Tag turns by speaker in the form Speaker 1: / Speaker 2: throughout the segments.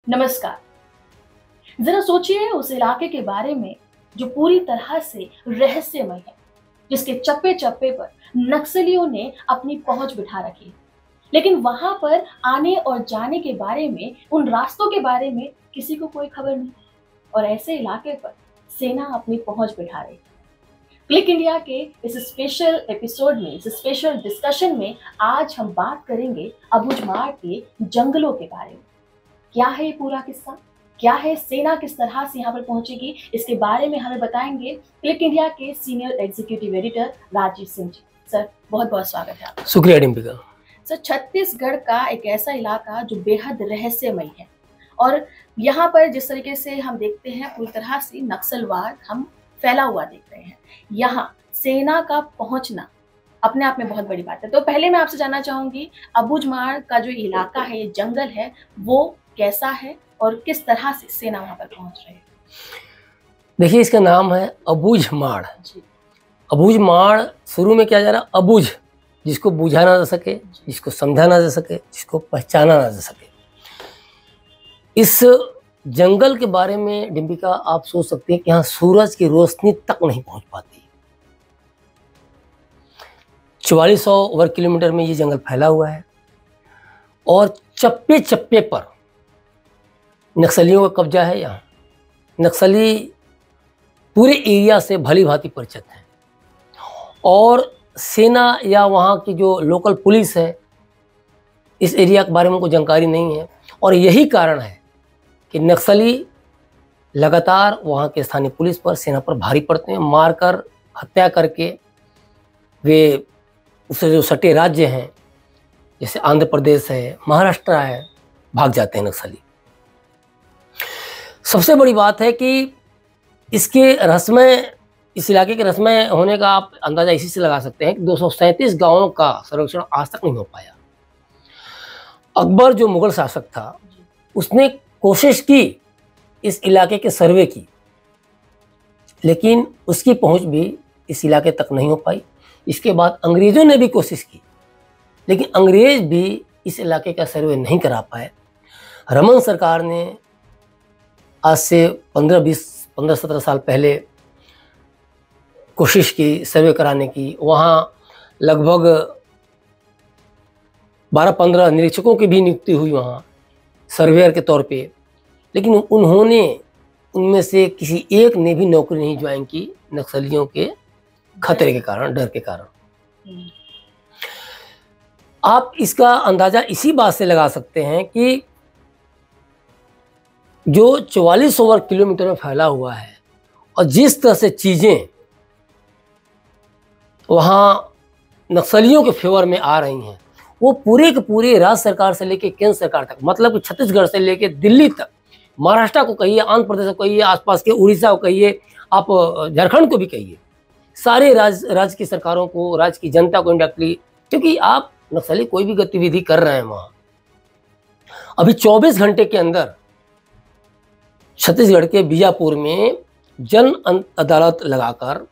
Speaker 1: नमस्कार। जरा सोचिए उस इलाके के बारे में जो पूरी तरह से रहस्यमय है, जिसके चप्पे चप्पे पर नक्सलियों ने अपनी पहुंच बिठा रखी है, लेकिन वहां पर आने और जाने के बारे में, उन रास्तों के बारे में किसी को कोई खबर नहीं। और ऐसे इलाके पर सेना अपनी पहुंच बिठा रही है। क्लिक इंडिया के इस स्पेशल एपिसोड में, इस स्पेशल डिस्कशन में आज हम बात करेंगे अबुझमाड़ के जंगलों के बारे में। क्या है ये पूरा किस्सा, क्या है सेना किस तरह से यहाँ पर पहुंचेगी, इसके बारे में हमें बताएंगे क्लिक इंडिया के senior executive editor Rajeev Singh ji. Sir, बहुत बहुत स्वागत है आपका।
Speaker 2: शुक्रिया डिम्पिका।
Speaker 1: सर, छत्तीसगढ़ का एक ऐसा इलाका जो बेहद रहस्यमय है और यहाँ पर जिस तरीके से हम देखते हैं पूरी तरह से नक्सलवाद हम फैला हुआ देख रहे हैं, यहाँ सेना का पहुंचना अपने आप में बहुत बड़ी बात है। तो पहले मैं आपसे जानना चाहूंगी, अबुझमाड़ का जो इलाका है, ये जंगल है, वो कैसा है और किस तरह से सेना वहां पर पहुंच रही है?
Speaker 2: देखिए, इसका नाम है अबुझमाड़। अबुझमाड़ शुरू में क्या जा रहा, अबुझ, जिसको बुझा ना जा सके, जिसको समझा ना जा सके, जिसको पहचाना ना जा सके। इस जंगल के बारे में डिम्पिका आप सोच सकते हैं कि यहाँ सूरज की रोशनी तक नहीं पहुंच पाती। 4400 वर्ग किलोमीटर में ये जंगल फैला हुआ है और चप्पे चप्पे पर नक्सलियों का कब्जा है। यहाँ नक्सली पूरे एरिया से भली भांति परिचित हैं और सेना या वहाँ की जो लोकल पुलिस है, इस एरिया के बारे में कोई जानकारी नहीं है। और यही कारण है कि नक्सली लगातार वहाँ के स्थानीय पुलिस पर, सेना पर भारी पड़ते हैं। मारकर, हत्या करके वे उससे जो सटे राज्य हैं, जैसे आंध्र प्रदेश है, महाराष्ट्र है, भाग जाते हैं नक्सली। सबसे बड़ी बात है कि इसके रहस्यमय, इस इलाके के रहस्यमय होने का आप अंदाज़ा इसी से लगा सकते हैं कि 237 गांवों का सर्वेक्षण आज तक नहीं हो पाया। अकबर जो मुगल शासक था, उसने कोशिश की इस इलाके के सर्वे की, लेकिन उसकी पहुंच भी इस इलाके तक नहीं हो पाई। इसके बाद अंग्रेज़ों ने भी कोशिश की, लेकिन अंग्रेज़ भी इस इलाके का सर्वे नहीं करा पाए। रमन सरकार ने आज से 15-17 साल पहले कोशिश की सर्वे कराने की। वहाँ लगभग 12-15 निरीक्षकों की भी नियुक्ति हुई वहाँ सर्वेयर के तौर पे, लेकिन उन्होंने उनमें से किसी एक ने भी नौकरी नहीं ज्वाइन की, नक्सलियों के खतरे के कारण, डर के कारण। आप इसका अंदाज़ा इसी बात से लगा सकते हैं कि जो 4400 वर्ग किलोमीटर में फैला हुआ है और जिस तरह से चीज़ें वहाँ नक्सलियों के फेवर में आ रही हैं, वो पूरे के पूरे राज्य सरकार से लेकर केंद्र सरकार तक, मतलब कि छत्तीसगढ़ से लेकर दिल्ली तक, महाराष्ट्र को कहिए, आंध्र प्रदेश को कहिए, आसपास के उड़ीसा को कहिए, आप झारखंड को भी कहिए, सारे राज्य की सरकारों को, राज्य की जनता को इंडायरेक्टली, क्योंकि आप नक्सली कोई भी गतिविधि कर रहे हैं वहाँ। अभी 24 घंटे के अंदर छत्तीसगढ़ के बीजापुर में जन अदालत लगाकर,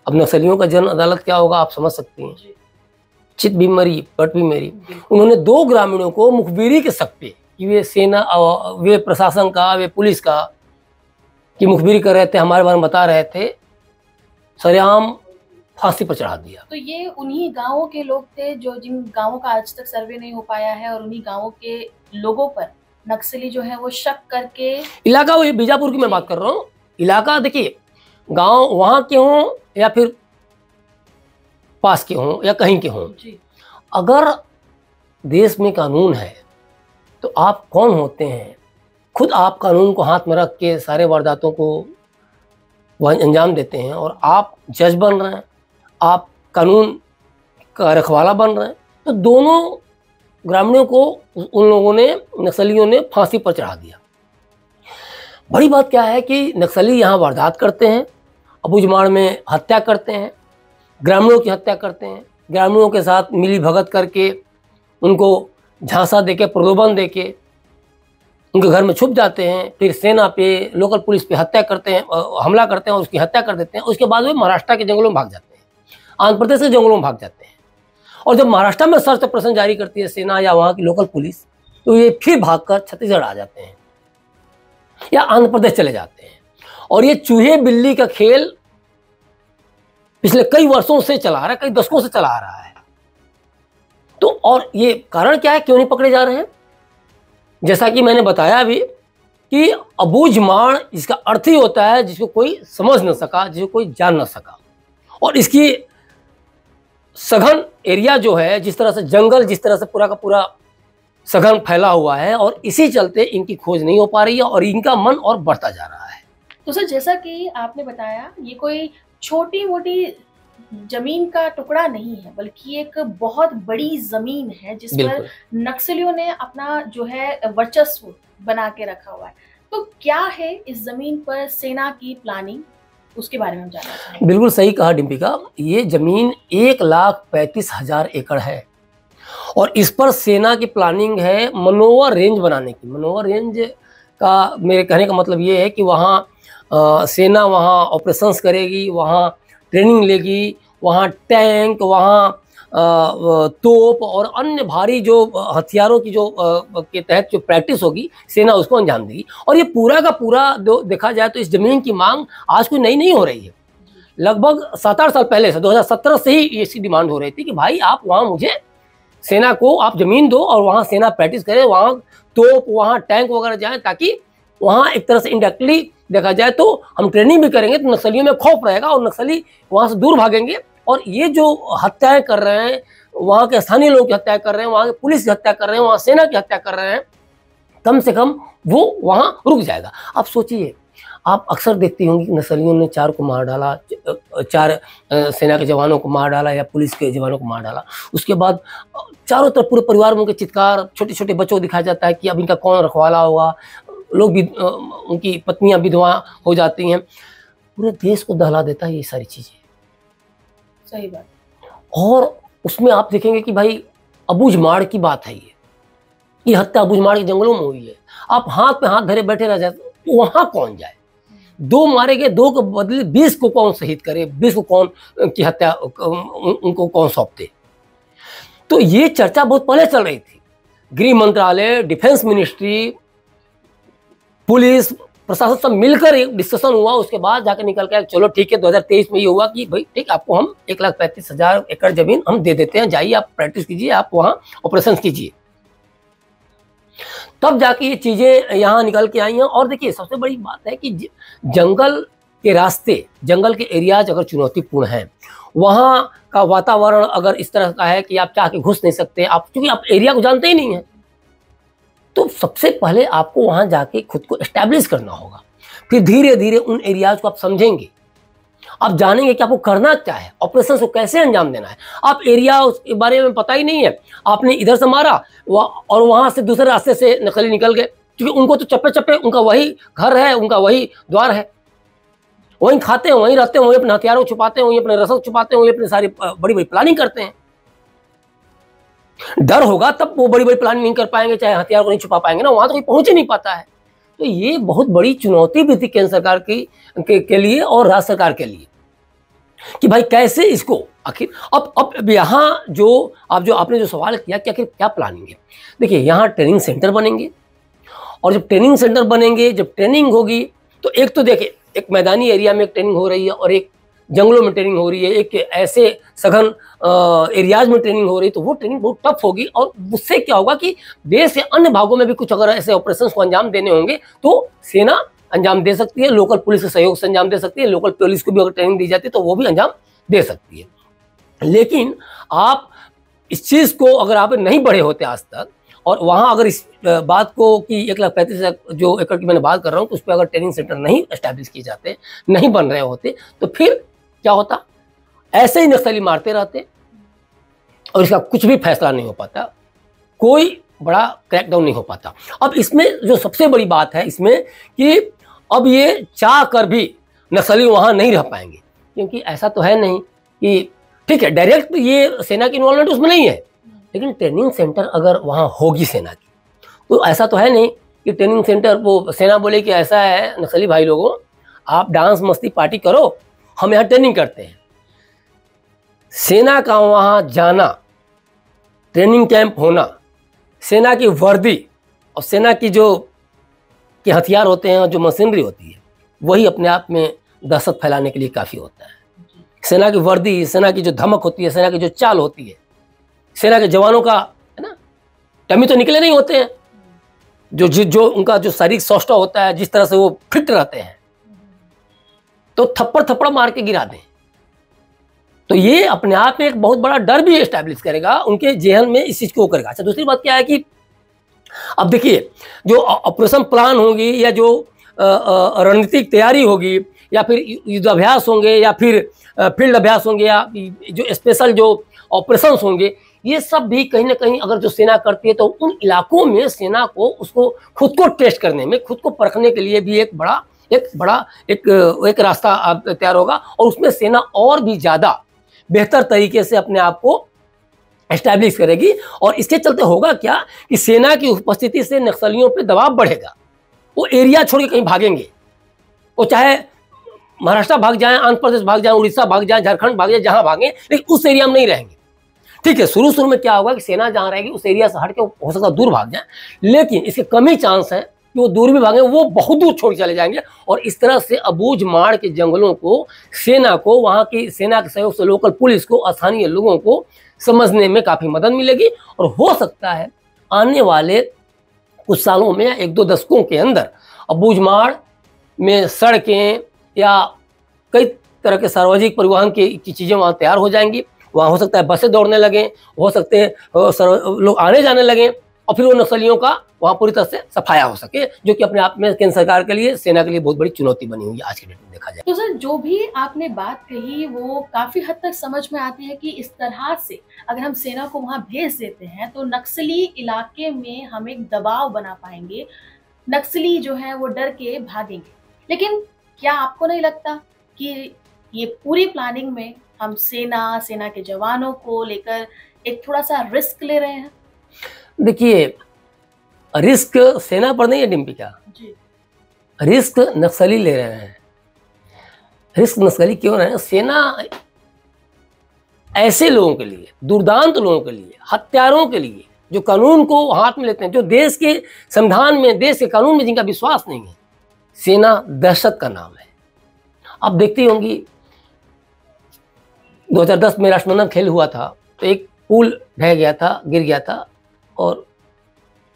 Speaker 2: अब नक्सलियों का जन अदालत क्या होगा आप समझ सकते हैं, चित भी मरी पट भी मरी। उन्होंने 2 ग्रामीणों को मुखबिरी के शक पे कि वे सेना, वे प्रशासन का, वे पुलिस का की मुखबिरी कर रहे थे, हमारे बारे में बता रहे थे, सरेआम फांसी पर चढ़ा दिया।
Speaker 1: तो ये उन्हीं गांवों के लोग थे जो, जिन गांवों का आज तक सर्वे नहीं हो पाया है, और उन्हीं गांवों के लोगों पर नक्सली जो है वो शक करके,
Speaker 2: इलाका वही बीजापुर की मैं बात कर रहा हूँ। इलाका देखिए, गांव वहाँ के हों या फिर पास के हों या कहीं के हों, अगर देश में कानून है तो आप कौन होते हैं, खुद आप कानून को हाथ में रख के सारे वारदातों को वह अंजाम देते हैं और आप जज बन रहे हैं, आप कानून का रखवाला बन रहे हैं। तो दोनों ग्रामीणों को उन लोगों ने, नक्सलियों ने फांसी पर चढ़ा दिया। बड़ी बात क्या है कि नक्सली यहाँ वारदात करते हैं, अबुझमाड़ में हत्या करते हैं, ग्रामीणों की हत्या करते हैं, ग्रामीणों के साथ मिली भगत करके, उनको झांसा देके, प्रलोभन देके उनके घर में छुप जाते हैं, फिर सेना पे, लोकल पुलिस पे हत्या करते हैं, हमला करते हैं और उसकी हत्या कर देते हैं। उसके बाद वे महाराष्ट्र के जंगलों में भाग जाते हैं, आंध्र प्रदेश के जंगलों में भाग जाते हैं। और जब महाराष्ट्र में सर्च ऑपरेशन जारी करती है सेना या वहाँ की लोकल पुलिस, तो ये फिर भागकर छत्तीसगढ़ आ जाते हैं। या आंध्र प्रदेश चले जाते हैं। और ये चूहे बिल्ली का खेल पिछले कई वर्षों से चला रहा है, कई दशकों से चला आ रहा है। तो और ये कारण क्या है, क्यों नहीं पकड़े जा रहे हैं? जैसा कि मैंने बताया अभी कि अबूझमाड़ इसका अर्थ ही होता है जिसको कोई समझ न सका, जिसको कोई जान न सका। और इसकी सघन एरिया जो है, जिस तरह से जंगल, जिस तरह से पूरा का पूरा सघन फैला हुआ है, और इसी चलते इनकी खोज नहीं हो पा रही है और इनका मन और बढ़ता जा रहा है।
Speaker 1: तो सर, जैसा कि आपने बताया, ये कोई छोटी मोटी जमीन का टुकड़ा नहीं है, बल्कि एक बहुत बड़ी जमीन है जिस पर नक्सलियों ने अपना जो है वर्चस्व बना के रखा हुआ है। तो क्या है इस जमीन पर सेना की प्लानिंग, उसके बारे में हम जानना चाहेंगे।
Speaker 2: बिल्कुल सही कहा डिम्पिका, ये जमीन 1,35,000 एकड़ है और इस पर सेना की प्लानिंग है मनोवर रेंज बनाने की। मनोवर रेंज का मेरे कहने का मतलब ये है कि वहाँ सेना वहाँ ऑपरेशंस करेगी, वहाँ ट्रेनिंग लेगी, वहाँ टैंक, वहाँ तोप और अन्य भारी जो हथियारों की जो के तहत जो प्रैक्टिस होगी, सेना उसको अंजाम देगी। और ये पूरा का पूरा देखा जाए तो इस जमीन की मांग आज कोई नई नहीं हो रही है। लगभग 7-8 साल पहले से 2017 से ही इसकी डिमांड हो रही थी कि भाई आप वहाँ मुझे सेना को आप जमीन दो और वहाँ सेना प्रैक्टिस करे, वहाँ तोप, वहाँ टैंक वगैरह जाए, ताकि वहाँ एक तरह से इनडायरेक्टली देखा जाए तो हम ट्रेनिंग भी करेंगे तो नक्सलियों में खौफ रहेगा और नक्सली वहाँ से दूर भागेंगे। और ये जो हत्याएं कर रहे हैं, वहाँ के स्थानीय लोगों की हत्या कर रहे हैं, वहाँ के पुलिस की हत्या कर रहे हैं, वहाँ सेना की हत्या कर रहे हैं, कम से कम वो वहाँ रुक जाएगा। आप सोचिए, आप अक्सर देखती होंगी कि नक्सलियों ने 4 को मार डाला, 4 सेना के जवानों को मार डाला या पुलिस के जवानों को मार डाला। उसके बाद चारों तरफ पूरे परिवार में उनके चित्कार, छोटे छोटे बच्चों को दिखाया जाता है कि अब इनका कौन रखवाला होगा। लोग भी उनकी पत्नियां विधवा हो जाती हैं। पूरे देश को दहला देता है ये सारी चीज़ें।
Speaker 1: सही बात।
Speaker 2: और उसमें आप देखेंगे कि भाई अबूझमाड़ की बात है, ये हत्या अबूझमाड़ के जंगलों में हुई है। आप हाथ पे हाथ धरे बैठे रह जाते तो वहाँ कौन जाए? 2 मारे गए, 2 के बदले 20 को कौन शहीद करे, 20 को कौन की हत्या उनको कौन सौंपते? तो ये चर्चा बहुत पहले चल रही थी। गृह मंत्रालय, डिफेंस मिनिस्ट्री, पुलिस प्रशासन सब मिलकर एक डिस्कशन हुआ। उसके बाद जाकर निकल के चलो ठीक है, 2023 में ये हुआ कि भाई ठीक, आपको हम 1,35,000 एकड़ जमीन हम दे देते हैं, जाइए आप प्रैक्टिस कीजिए, आप वहाँ ऑपरेशन कीजिए। तब जाके ये चीज़ें यहाँ निकल के आई हैं। और देखिए, सबसे बड़ी बात है कि जंगल के रास्ते, जंगल के एरियाज अगर चुनौतीपूर्ण हैं, वहाँ का वातावरण अगर इस तरह का है कि आप चाह के घुस नहीं सकते, आप क्योंकि आप एरिया को जानते ही नहीं हैं, तो सबसे पहले आपको वहाँ जाके खुद को एस्टैब्लिश करना होगा। फिर धीरे धीरे उन एरियाज को आप समझेंगे, आप जानेंगे कि आपको करना क्या है, ऑपरेशन को कैसे अंजाम देना है। आप एरिया उसके बारे में पता ही नहीं है, आपने इधर से मारा और वहाँ से दूसरे रास्ते से नक्सली निकल गए, क्योंकि उनको तो चप्पे चप्पे उनका वही घर है, उनका वही द्वार है, वहीं खाते हैं, वहीं रहते हैं, वहीं अपने हथियारों को छुपाते हैं, वहीं अपने रसद छुपाते हैं, वहीं अपनी सारी बड़ी बड़ी प्लानिंग करते हैं। डर होगा तब वो बड़ी बड़ी प्लानिंग नहीं कर पाएंगे, चाहे हथियार को नहीं छुपा पाएंगे ना, वहां तो कोई पहुंच ही नहीं पाता है। तो ये बहुत बड़ी चुनौती भी थी केंद्र सरकार के लिए और राज्य सरकार के लिए कि भाई कैसे इसको आखिर अब यहाँ जो आपने जो सवाल किया कि आखिर क्या प्लानिंग है। देखिए, यहाँ ट्रेनिंग सेंटर बनेंगे और जब ट्रेनिंग सेंटर बनेंगे, जब ट्रेनिंग होगी तो एक तो देखिए, एक मैदानी एरिया में एक ट्रेनिंग हो रही है और एक जंगलों में ट्रेनिंग हो रही है, एक ऐसे सघन एरियाज में ट्रेनिंग हो रही है, तो वो ट्रेनिंग बहुत टफ होगी। और उससे क्या होगा कि देश के अन्य भागों में भी कुछ अगर ऐसे ऑपरेशंस को अंजाम देने होंगे तो सेना अंजाम दे सकती है, लोकल पुलिस के सहयोग से अंजाम दे सकती है, लोकल पुलिस को भी अगर ट्रेनिंग दी जाती है तो वो भी अंजाम दे सकती है। लेकिन आप इस चीज़ को अगर आप नहीं बढ़े होते आज तक, और वहाँ अगर इस बात को कि 1,35,000 जो एकड़ की मैंने बात कर रहा हूँ, उस पर अगर ट्रेनिंग सेंटर नहीं एस्टैब्लिश किए जाते, नहीं बन रहे होते, तो फिर क्या होता? ऐसे ही नक्सली मारते रहते और इसका कुछ भी फैसला नहीं हो पाता, कोई बड़ा क्रैकडाउन नहीं हो पाता। अब इसमें जो सबसे बड़ी बात है इसमें कि अब ये चाह कर भी नक्सली वहाँ नहीं रह पाएंगे, क्योंकि ऐसा तो है नहीं कि ठीक है डायरेक्ट ये सेना की इन्वॉल्वमेंट उसमें नहीं है, लेकिन ट्रेनिंग सेंटर अगर वहाँ होगी सेना की, तो ऐसा तो है नहीं कि ट्रेनिंग सेंटर वो सेना बोले कि ऐसा है नक्सली भाई लोगों, आप डांस मस्ती पार्टी करो, हम यहाँ ट्रेनिंग करते हैं। सेना का वहाँ जाना, ट्रेनिंग कैंप होना, सेना की वर्दी और सेना की जो के हथियार होते हैं और जो मशीनरी होती है वही अपने आप में दहशत फैलाने के लिए काफ़ी होता है। सेना की वर्दी, सेना की जो धमक होती है, सेना की जो चाल होती है, सेना के जवानों का, है ना, टमी तो निकले नहीं होते हैं, जो उनका जो शारीरिक सौष्ठव होता है, जिस तरह से वो फिट रहते हैं, तो थप्पड़ मार के गिरा दें, तो ये अपने आप में एक बहुत बड़ा डर भी एस्टैब्लिश करेगा, उनके जेहन में इस चीज़ को करेगा। अच्छा, दूसरी बात क्या है कि अब देखिए, जो ऑपरेशन प्लान होगी या जो रणनीतिक तैयारी होगी या फिर युद्धाभ्यास होंगे या फिर फील्ड अभ्यास होंगे या जो स्पेशल जो ऑपरेशंस होंगे, ये सब भी कहीं ना कहीं अगर जो सेना करती है तो उन इलाकों में सेना को उसको खुद को टेस्ट करने में, खुद को परखने के लिए भी एक रास्ता तैयार होगा और उसमें सेना और भी ज़्यादा बेहतर तरीके से अपने आप को एस्टैब्लिश करेगी। और इसके चलते होगा क्या कि सेना की उपस्थिति से नक्सलियों पे दबाव बढ़ेगा, वो एरिया छोड़ के कहीं भागेंगे, वो चाहे महाराष्ट्र भाग जाएं, आंध्र प्रदेश भाग जाएं, उड़ीसा भाग जाएं, झारखंड भाग जाएं, जहां भागें, लेकिन उस एरिया में नहीं रहेंगे। ठीक है, शुरू में क्या होगा कि सेना जहां रहेगी उस एरिया से हट के हो सकता है दूर भाग जाए, लेकिन इसके कम ही चांस है कि वो दूर भी भागें, वो बहुत दूर छोड़ चले जाएंगे। और इस तरह से अबूझ माड़ के जंगलों को सेना को, वहाँ की सेना के सहयोग से लोकल पुलिस को, स्थानीय लोगों को समझने में काफ़ी मदद मिलेगी। और हो सकता है आने वाले कुछ सालों में या 1-2 दशकों के अंदर अबूझ माड़ में सड़कें या कई तरह के सार्वजनिक परिवहन की चीज़ें वहाँ तैयार हो जाएंगी। वहाँ हो सकता है बसें दौड़ने लगें, हो सकते हैं लोग आने जाने लगें और फिर वो नक्सलियों का वहाँ पूरी तरह से सफाया हो सके, जो कि अपने आप में केंद्र सरकार के लिए, सेना के लिए बहुत बड़ी चुनौती बनी हुई है आज के डेट में देखा जाए।
Speaker 1: तो सर, जो भी आपने बात कही वो काफ़ी हद तक समझ में आती है कि इस तरह से अगर हम सेना को वहाँ भेज देते हैं तो नक्सली इलाके में हम एक दबाव बना पाएंगे, नक्सली जो है वो डर के भागेंगे। लेकिन क्या आपको नहीं लगता कि ये पूरी प्लानिंग में हम सेना के जवानों को लेकर एक थोड़ा सा रिस्क ले रहे हैं?
Speaker 2: देखिए, रिस्क सेना पर नहीं है डिम्पिका जी, रिस्क नक्सली ले रहे हैं। रिस्क नक्सली क्यों रहे हैं? सेना ऐसे लोगों के लिए, दुर्दांत लोगों के लिए, हत्यारों के लिए, जो कानून को हाथ में लेते हैं, जो देश के संविधान में, देश के कानून में जिनका विश्वास नहीं है, सेना दहशत का नाम है। आप देखती होंगी 2010 में राष्ट्रमंडल खेल हुआ था तो एक पुल ढह गया था, गिर गया था और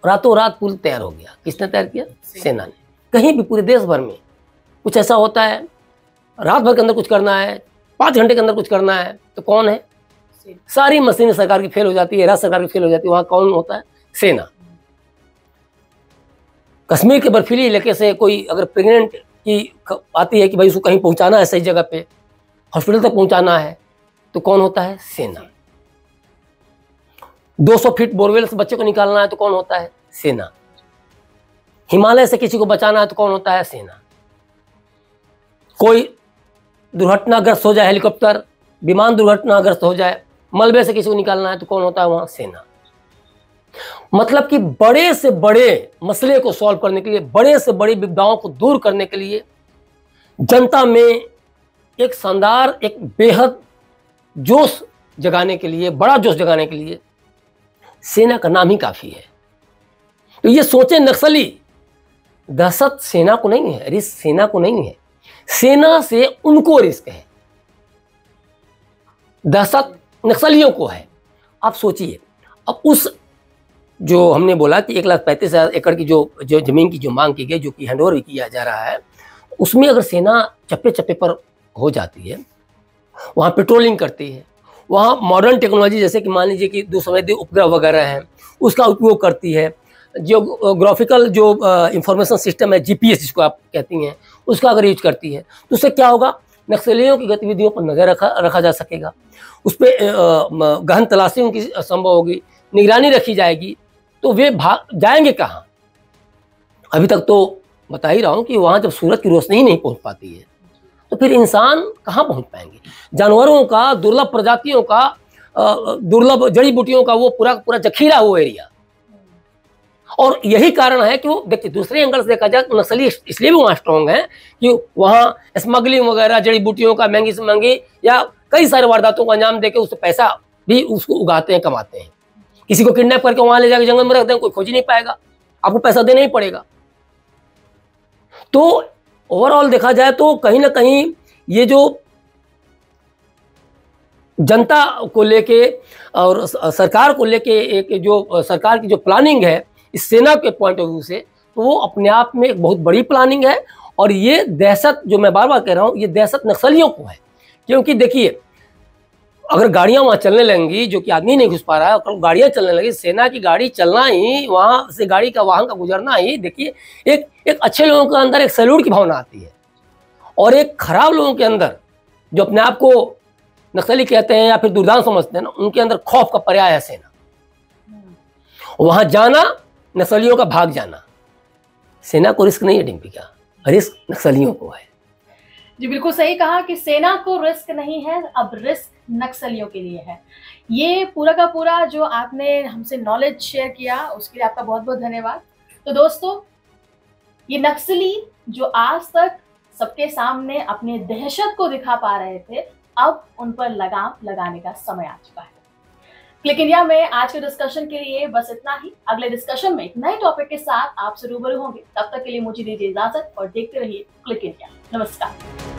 Speaker 2: रातों रात पुल तैयार हो गया। किसने तैयार किया? सेना ने। कहीं भी पूरे देश भर में कुछ ऐसा होता है, रात भर के अंदर कुछ करना है, 5 घंटे के अंदर कुछ करना है, तो कौन है? सारी मशीनें सरकार की फेल हो जाती है, राज्य सरकार की फेल हो जाती है, वहाँ कौन होता है? सेना। कश्मीर के बर्फीली इलाके से कोई अगर प्रेग्नेंट की आती है कि भाई उसको कहीं पहुँचाना है, सही जगह पे हॉस्पिटल तक पहुँचाना है, तो कौन होता है? सेना। 200 फीट बोरवेल से बच्चे को निकालना है तो कौन होता है? सेना। हिमालय से किसी को बचाना है तो कौन होता है? सेना। कोई दुर्घटनाग्रस्त हो जाए, हेलीकॉप्टर विमान दुर्घटनाग्रस्त हो जाए, मलबे से किसी को निकालना है तो कौन होता है वहां? सेना। मतलब कि बड़े से बड़े मसले को सॉल्व करने के लिए, बड़े से बड़ी विपदाओं को दूर करने के लिए, जनता में एक शानदार, एक बेहद जोश जगाने के लिए, बड़ा जोश जगाने के लिए सेना का नाम ही काफी है। तो ये सोचे नक्सली, दहशत सेना को नहीं है, रिस्क सेना को नहीं है, सेना से उनको रिस्क है, दहशत नक्सलियों को है। आप सोचिए, अब उस जो हमने बोला कि 1,35,000 एकड़ की जो जमीन की जो मांग की गई, जो कि हैंडओवर भी किया जा रहा है, उसमें अगर सेना चप्पे चप्पे पर हो जाती है, वहाँ पेट्रोलिंग करती है, वहाँ मॉडर्न टेक्नोलॉजी जैसे कि मान लीजिए कि दूरसंवेदी उपग्रह वगैरह हैं उसका उपयोग करती है, जियोग्राफिकल जो इंफॉर्मेशन सिस्टम है, जीपीएस जिसको आप कहती हैं, उसका अगर यूज करती है, तो उससे क्या होगा? नक्सलियों की गतिविधियों पर नजर रखा जा सकेगा, उस पर गहन तलाशी उनकी संभव होगी, निगरानी रखी जाएगी। तो वे भाग जाएंगे कहाँ? अभी तक तो बता ही रहा हूँ कि वहाँ जब सूरज की रोशनी ही नहीं पहुँच पाती है तो फिर इंसान कहाँ पहुँच पाएंगे? जानवरों का, दुर्लभ प्रजातियों का, दुर्लभ जड़ी बूटियों का वो पूरा जखीरा वो एरिया। और यही कारण है कि वो देखिए, दूसरे एंगल से देखा जाए तो नक्सली इसलिए भी वहाँ स्ट्रॉन्ग है कि वहाँ स्मगलिंग वगैरह, जड़ी बूटियों का महंगी से महंगी या कई सारे वारदातों को अंजाम देके उससे पैसा भी उसको उगाते हैं, कमाते हैं। किसी को किडनैप करके वहाँ ले जाकर जंगल में रख दें, कोई खोज ही नहीं पाएगा, आपको पैसा देना ही पड़ेगा। तो ओवरऑल देखा जाए तो कहीं ना कहीं ये जो जनता को लेके और सरकार को लेके एक जो सरकार की जो प्लानिंग है इस सेना के पॉइंट ऑफ व्यू से, तो वो अपने आप में एक बहुत बड़ी प्लानिंग है। और ये दहशत जो मैं बार बार कह रहा हूँ, ये दहशत नक्सलियों को है। क्योंकि देखिए, अगर गाड़ियां वहां चलने लगेंगी, जो कि आदमी नहीं घुस पा रहा है, अगर गाड़ियां चलने लगी, सेना की गाड़ी चलना ही, वहां से गाड़ी का वाहन का गुजरना ही, देखिए एक अच्छे लोगों के अंदर एक सैल्यूट की भावना आती है, और एक खराब लोगों के अंदर जो अपने आप को नक्सली कहते हैं या फिर दुर्दान समझते हैं ना, उनके अंदर खौफ का पर्याय है सेना। वहां जाना नक्सलियों का भाग जाना। सेना को रिस्क नहीं है डिम्पी का, रिस्क नक्सलियों को है।
Speaker 1: जी बिल्कुल सही कहा कि सेना को रिस्क नहीं है, अब रिस्क नक्सलियों के लिए है। ये पूरा का पूरा जो आपने हमसे नॉलेज शेयर किया उसके लिए आपका बहुत बहुत धन्यवाद। तो दोस्तों, ये नक्सली जो आज तक सबके सामने अपने दहशत को दिखा पा रहे थे, अब उन पर लगाम लगाने का समय आ चुका है। क्लिक इंडिया में आज के डिस्कशन के लिए बस इतना ही। अगले डिस्कशन में एक नए टॉपिक के साथ आपसे रूबरू होंगे। तब तक के लिए मुझे दीजिए इजाजत और देखते रहिए क्लिक इंडिया। नमस्कार।